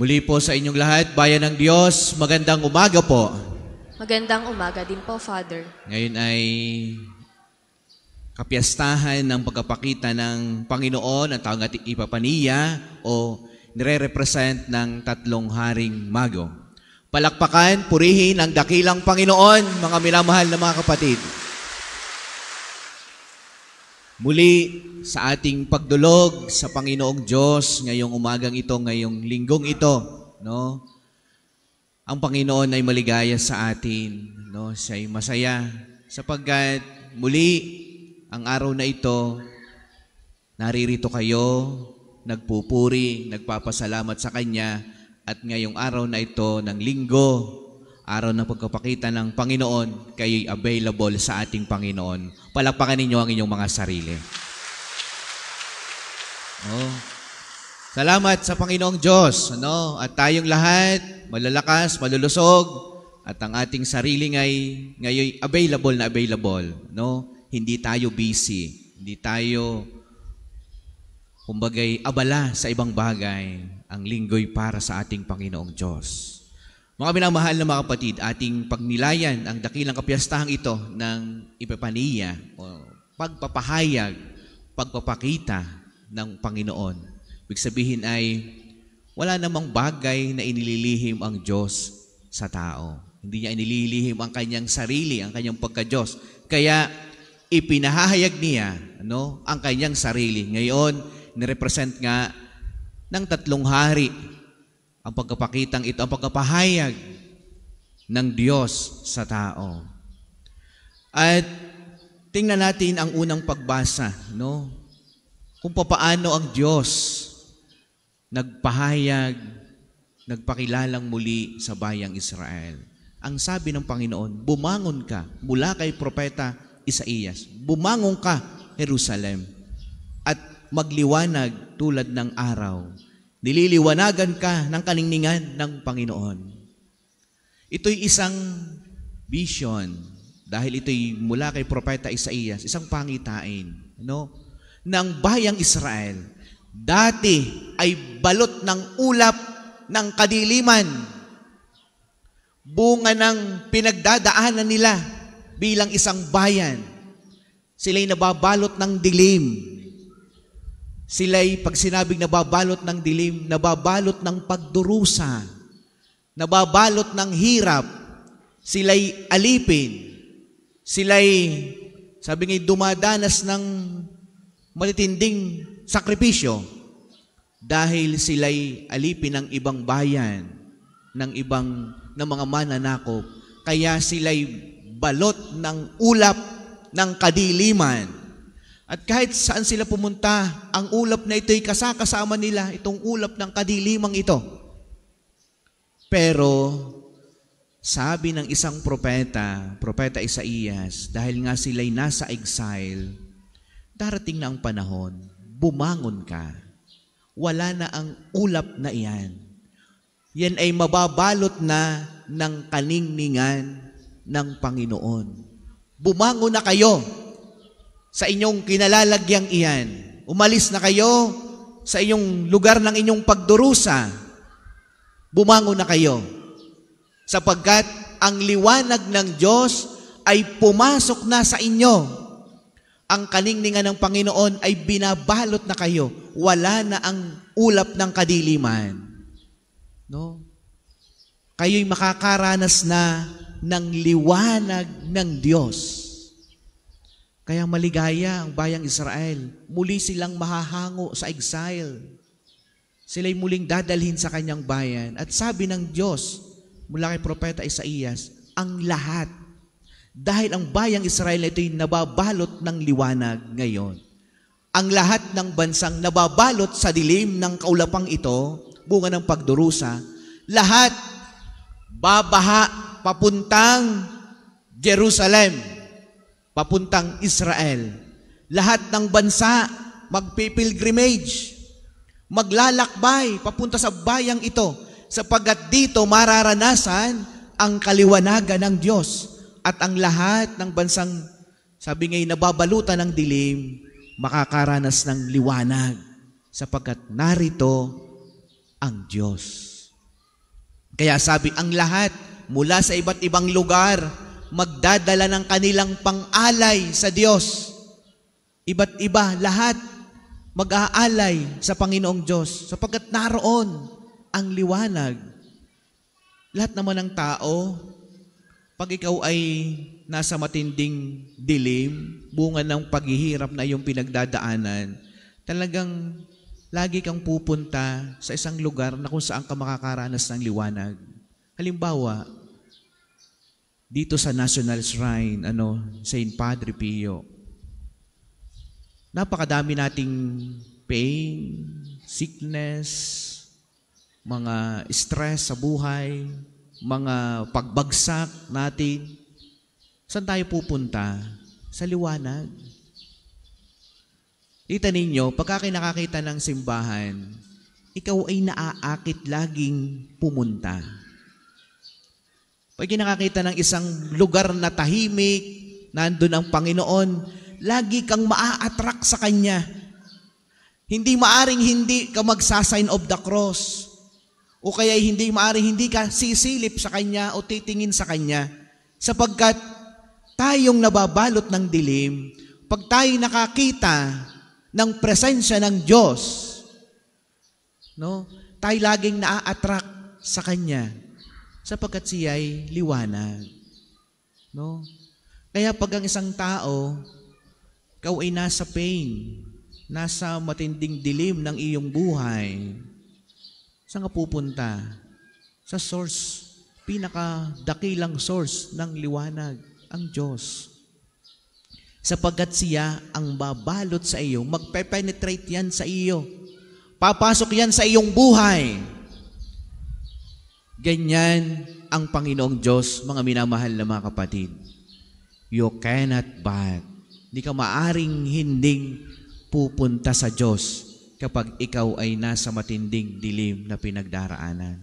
Muli po sa inyong lahat, bayan ng Diyos, magandang umaga po. Magandang umaga din po, Father. Ngayon ay kapiyastahan ng pagkapakita ng Panginoon, ang tawag natin Epifania o nire-represent ng tatlong haring mago. Palakpakan, purihin ang dakilang Panginoon, mga minamahal na mga kapatid. Muli sa ating pagdulog sa Panginoong Diyos ngayong umagang ito, ngayong linggong ito, no? Ang Panginoon ay maligaya sa atin, no? Siya ay masaya sapagkat muli ang araw na ito naririto kayo, nagpupuri, nagpapasalamat sa Kanya at ngayong araw na ito ng linggo, araw ng pagkapakita ng Panginoon, kayo'y available sa ating Panginoon. Palakpakan ninyo ang inyong mga sarili. Oh. Salamat sa Panginoong Diyos. Ano? At tayong lahat, malalakas, malulusog, at ang ating sarili ngayon available na available. No? Hindi tayo busy. Hindi tayo, kumbagay, abala sa ibang bagay. Ang linggo'y para sa ating Panginoong Diyos. Mga minamahal na mga kapatid, ating pagnilayan ang dakilang kapiyastahang ito ng Epifania o pagpapahayag, pagpapakita ng Panginoon. Ibig sabihin ay wala namang bagay na inililihim ang Diyos sa tao. Hindi niya inililihim ang kanyang sarili, ang kanyang pagka-Diyos. Kaya ipinahahayag niya ang kanyang sarili. Ngayon, nirepresent nga ng tatlong hari ang pagkapakitang ito, ang pagkapahayag ng Diyos sa tao. At tingnan natin ang unang pagbasa, no? Kung paano ang Diyos nagpahayag, nagpakilalang muli sa bayang Israel. Ang sabi ng Panginoon, bumangon ka mula kay Propeta Isaías. Bumangon ka, Jerusalem, at magliwanag tulad ng araw. Nililiwanagan ka ng kaningningan ng Panginoon. Ito'y isang vision dahil ito'y mula kay Propeta Isaías, isang pangitain, ng bayang Israel. Dati ay balot ng ulap ng kadiliman, bunga ng pinagdadaanan nila bilang isang bayan. Sila'y nababalot ng dilim. Sila'y, pag sinabing nababalot ng dilim, nababalot ng pagdurusa, nababalot ng hirap, sila'y alipin, sila'y, sabi nga, dumadanas ng matitinding sakripisyo dahil sila'y alipin ng ibang bayan, ng mga mananakop, kaya sila'y balot ng ulap ng kadiliman. At kahit saan sila pumunta, ang ulap na ito'y kasama nila, itong ulap ng kadilimang ito. Pero, sabi ng isang Propeta Isaías, dahil nga sila'y nasa exile, darating na ang panahon, bumangon ka. Wala na ang ulap na iyan. Yan ay mababalot na ng kaningningan ng Panginoon. Bumangon na kayo sa inyong kinalalagyang iyan. Umalis na kayo sa inyong lugar ng inyong pagdurusa. Bumangon na kayo. Sapagkat ang liwanag ng Diyos ay pumasok na sa inyo. Ang kaningningan ng Panginoon ay binabalot na kayo. Wala na ang ulap ng kadiliman. No? Kayo'y makakaranas na ng liwanag ng Diyos. Kaya maligaya ang bayang Israel. Muli silang mahahango sa exile. Sila'y muling dadalhin sa kanyang bayan. At sabi ng Diyos, mula kay Propeta Isaías, ang lahat. Dahil ang bayang Israel na ito'y nababalot ng liwanag ngayon. Ang lahat ng bansang nababalot sa dilim ng kaulapang ito, bunga ng pagdurusa, lahat babaha papuntang Jerusalem, papuntang Israel. Lahat ng bansa magpipilgrimage, maglalakbay papunta sa bayang ito, sapagkat dito mararanasan ang kaliwanagan ng Diyos. At ang lahat ng bansang, sabi ngayon, nababalutan ng dilim, makakaranas ng liwanag, sapagkat narito ang Diyos. Kaya sabi, ang lahat mula sa iba't ibang lugar magdadala ng kanilang pang-alay sa Diyos. Iba't iba, lahat mag-aalay sa Panginoong Diyos sapagkat naroon ang liwanag. Lahat naman ng tao, pag ikaw ay nasa matinding dilim, bunga ng paghihirap na iyong pinagdadaanan, talagang lagi kang pupunta sa isang lugar na kung saan ka makakaranas ng liwanag. Halimbawa, dito sa National Shrine, St. Padre Pio, napakadami nating pain, sickness, mga stress sa buhay, mga pagbagsak natin. Saan tayo pupunta? Sa liwanag. Kita ninyo, pagka nakakita ng simbahan, ikaw ay naaakit laging pumunta. Pag nakakita ng isang lugar na tahimik, nandun ang Panginoon, lagi kang maa-attract sa Kanya. Hindi maaring hindi ka magsasign of the cross. O kaya hindi maaring hindi ka sisilip sa Kanya o titingin sa Kanya. Sapagkat tayong nababalot ng dilim, pag tayo nakakita ng presensya ng Diyos, tayo laging naa-attract sa Kanya. Sapagkat siya ay liwanag. Kaya pag ang isang tao, ikaw ay nasa pain, nasa matinding dilim ng iyong buhay, saan ka pupunta? Sa source, pinakadakilang source ng liwanag, ang Diyos. Sapagkat siya ang babalot sa iyo, magpe-penetrate yan sa iyo, papasok yan sa iyong buhay. Ganyan ang Panginoong Diyos, mga minamahal na mga kapatid. You cannot but. Hindi ka maaring hinding pupunta sa Diyos kapag ikaw ay nasa matinding dilim na pinagdaraanan.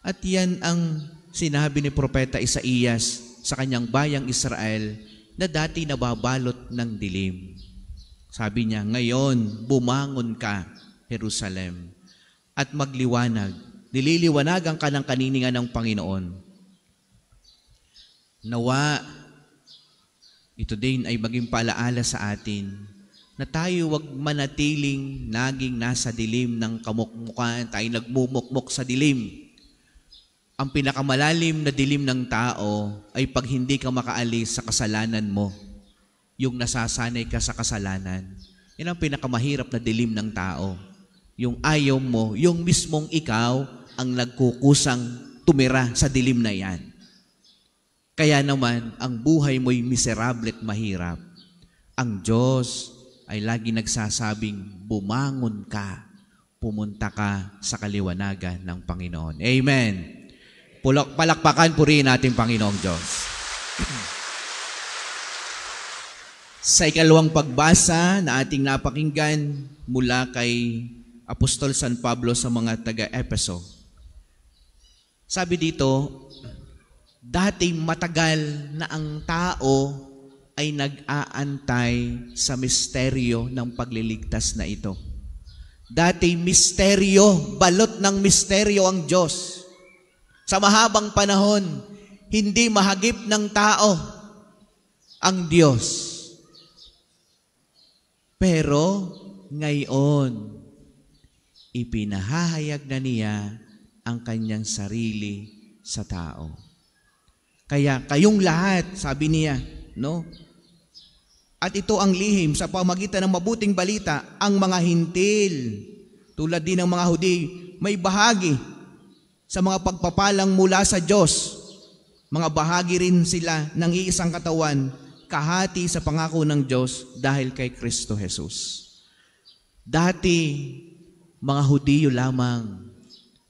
At yan ang sinabi ni Propeta Isaías sa kanyang bayang Israel na dati nababalot ng dilim. Sabi niya, ngayon bumangon ka, Jerusalem, at magliwanag. Nililiwanagan ka ng kaniningan ng Panginoon. Nawa, ito din ay maging paalaala sa atin na tayo wag manatiling naging nasa dilim ng kamukmukan, tayo nagmumukmok sa dilim. Ang pinakamalalim na dilim ng tao ay pag hindi ka makaalis sa kasalanan mo, yung nasasanay ka sa kasalanan. Yan ang pinakamahirap na dilim ng tao. Yung ayaw mo, yung mismong ikaw ang nagkukusang tumira sa dilim na yan. Kaya naman, ang buhay mo'y miserable at mahirap. Ang Diyos ay lagi nagsasabing, bumangon ka, pumunta ka sa kaliwanagan ng Panginoon. Amen. Palakpakan, purihin natin Panginoong Diyos. Sa ikalawang pagbasa na ating napakinggan mula kay Apostol San Pablo sa mga taga-Epeso, sabi dito, dati matagal na ang tao ay nag-aantay sa misteryo ng pagliligtas na ito. Dati misteryo, balot ng misteryo ang Diyos. Sa mahabang panahon, hindi mahagip ng tao ang Diyos. Pero ngayon, ipinahahayag na niya ang kanyang sarili sa tao. Kaya kayong lahat, sabi niya, at ito ang lihim sa pamagitan ng mabuting balita, ang mga hintil, tulad din ng mga Hudi, may bahagi sa mga pagpapalang mula sa Diyos. Mga bahagi rin sila ng iisang katawan, kahati sa pangako ng Diyos dahil kay Kristo Jesus. Dati, mga Hudiyo lamang.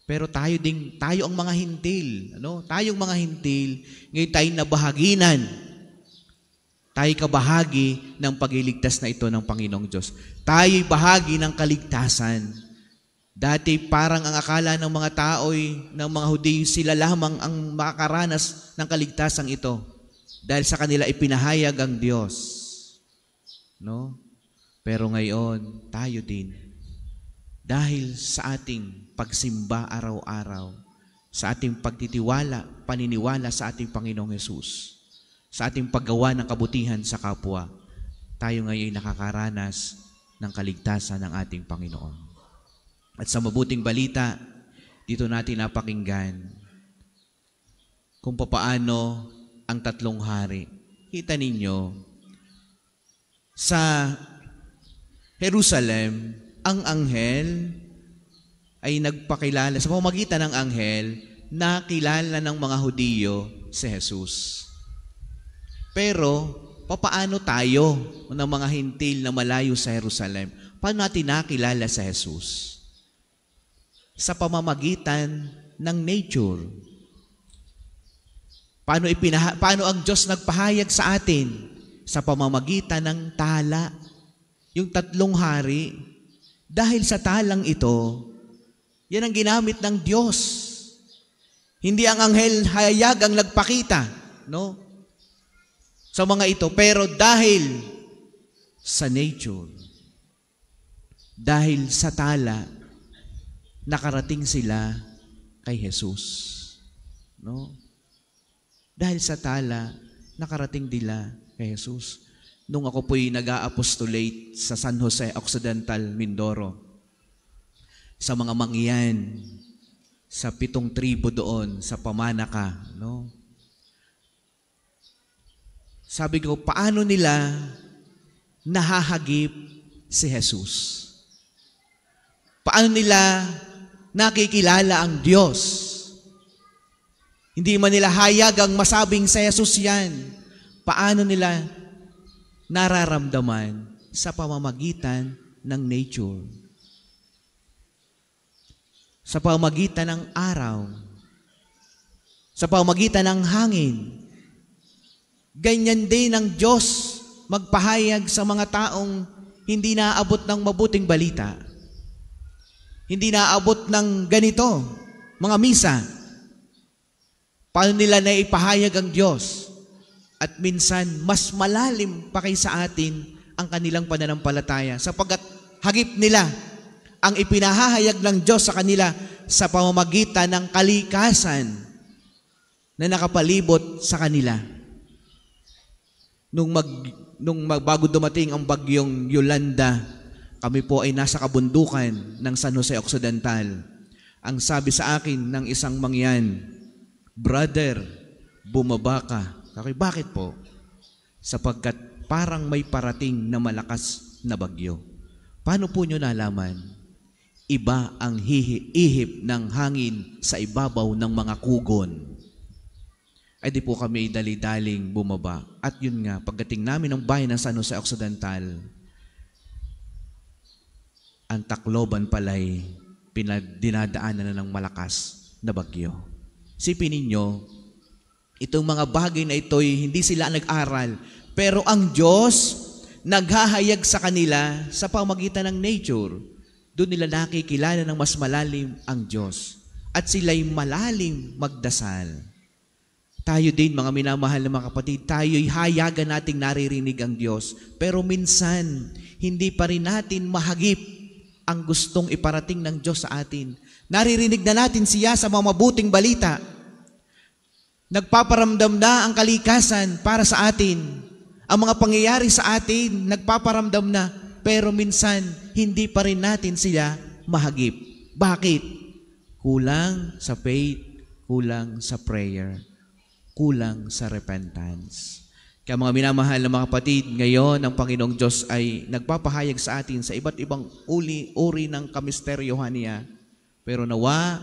Pero tayo ang mga hintil. Tayong mga hintil, ngayon tayo nabahaginan. Tayo kabahagi ng pagliligtas na ito ng Panginoong Diyos. Tayo'y bahagi ng kaligtasan. Dati parang ang akala ng mga tao'y, ng mga Hudiyo, sila lamang ang makakaranas ng kaligtasan ito. Dahil sa kanila ipinahayag ang Diyos. Pero ngayon, tayo din. Dahil sa ating pagsimba araw-araw, sa ating paniniwala sa ating Panginoong Hesus, sa ating paggawa ng kabutihan sa kapwa, tayo ngayon nakakaranas ng kaligtasan ng ating Panginoon. At sa mabuting balita, dito natin napakinggan kung papaano ang tatlong hari. Kita ninyo, sa Jerusalem, ang anghel ay nagpakilala, sa pamamagitan ng anghel, nakilala ng mga Hudiyo si Jesus. Pero, papaano tayo ng mga hintil na malayo sa Jerusalem? Paano natin nakilala sa Jesus? Sa pamamagitan ng nature. Paano ang Diyos nagpahayag sa atin? Sa pamamagitan ng tala. Yung tatlong hari, dahil sa talang ito, yan ang ginamit ng Diyos. Hindi ang anghel hayag ang nagpakita, no? Sa mga ito, pero dahil sa nature, dahil sa tala, nakarating sila kay Jesus. No? Dahil sa tala, nakarating nila kay Jesus. Nung ako po'y nag-a-apostolate sa San Jose Occidental, Mindoro, sa mga mangyan, sa 7 tribo doon, sa Pamanaka, no? Sabi ko, paano nila nahahagip si Jesus? Paano nila nakikilala ang Diyos? Hindi man nila hayag ang masabing sa Jesus yan. Paano nila nararamdaman? Sa pamamagitan ng nature. Sa pamamagitan ng araw. Sa pamamagitan ng hangin. Ganyan din ang Diyos magpahayag sa mga taong hindi naaabot ng mabuting balita. Hindi naaabot ng ganito, mga misa. Paano nila na ipahayag ang Diyos? At minsan, mas malalim pa kaysa atin ang kanilang pananampalataya sapagkat hagip nila ang ipinahahayag ng Diyos sa kanila sa pamamagitan ng kalikasan na nakapalibot sa kanila. Bago dumating ang bagyong Yolanda, kami po ay nasa kabundukan ng San Jose Occidental. Ang sabi sa akin ng isang mangyan, "Brother, bumaba ka." Sabi, bakit po? Sapagkat parang may parating na malakas na bagyo. Paano po nyo nalaman? Iba ang ihip ng hangin sa ibabaw ng mga kugon. Ay di po kami dali-daling bumaba. At yun nga, pagdating namin ng bayan ng San Jose Occidental, ang Tacloban pala'y dinadaanan na ng malakas na bagyo. Sipin ninyo, itong mga bagay na ito'y hindi sila nag-aral, pero ang Diyos naghahayag sa kanila sa pamagitan ng nature. Doon nila nakikilala ng mas malalim ang Diyos. At sila'y malalim magdasal. Tayo din, mga minamahal na mga kapatid, tayo'y hayagan nating naririnig ang Diyos. Pero minsan, hindi pa rin natin mahagip ang gustong iparating ng Diyos sa atin. Naririnig na natin siya sa mga mabuting balita. Nagpaparamdam na ang kalikasan para sa atin. Ang mga pangyayari sa atin, nagpaparamdam na. Pero minsan, hindi pa rin natin sila mahagip. Bakit? Kulang sa faith, kulang sa prayer, kulang sa repentance. Kaya mga minamahal na mga kapatid, ngayon ang Panginoong Diyos ay nagpapahayag sa atin sa iba't ibang uri ng kamisteryohan niya. Pero nawa,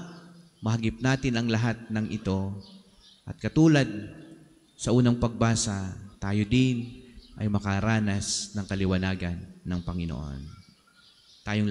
mahagip natin ang lahat ng ito. At katulad sa unang pagbasa, tayo din ay makaranas ng kaliwanagan ng Panginoon. Tayong lahat.